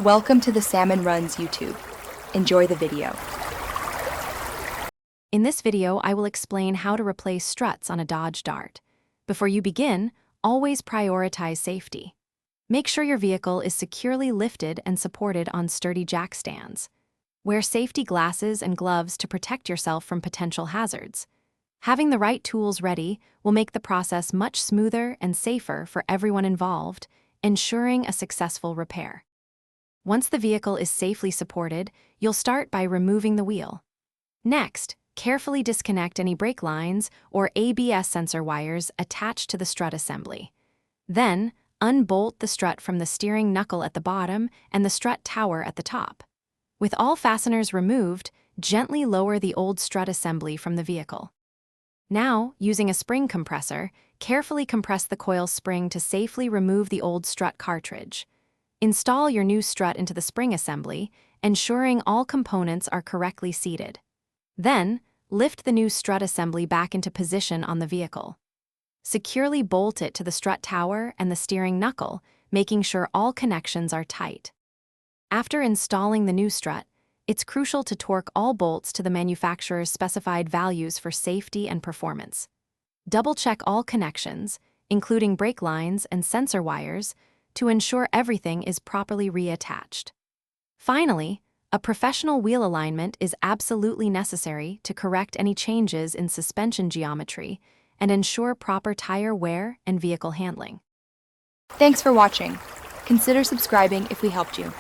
Welcome to the Salmon Runs YouTube. Enjoy the video. In this video, I will explain how to replace struts on a Dodge Dart. Before you begin, always prioritize safety. Make sure your vehicle is securely lifted and supported on sturdy jack stands. Wear safety glasses and gloves to protect yourself from potential hazards. Having the right tools ready will make the process much smoother and safer for everyone involved, ensuring a successful repair. Once the vehicle is safely supported, you'll start by removing the wheel. Next, carefully disconnect any brake lines or ABS sensor wires attached to the strut assembly. Then, unbolt the strut from the steering knuckle at the bottom and the strut tower at the top. With all fasteners removed, gently lower the old strut assembly from the vehicle. Now, using a spring compressor, carefully compress the coil spring to safely remove the old strut cartridge. Install your new strut into the spring assembly, ensuring all components are correctly seated. Then, lift the new strut assembly back into position on the vehicle. Securely bolt it to the strut tower and the steering knuckle, making sure all connections are tight. After installing the new strut, it's crucial to torque all bolts to the manufacturer's specified values for safety and performance. Double-check all connections, including brake lines and sensor wires, to ensure everything is properly reattached. Finally, a professional wheel alignment is absolutely necessary to correct any changes in suspension geometry and ensure proper tire wear and vehicle handling. Thanks for watching. Consider subscribing if we helped you.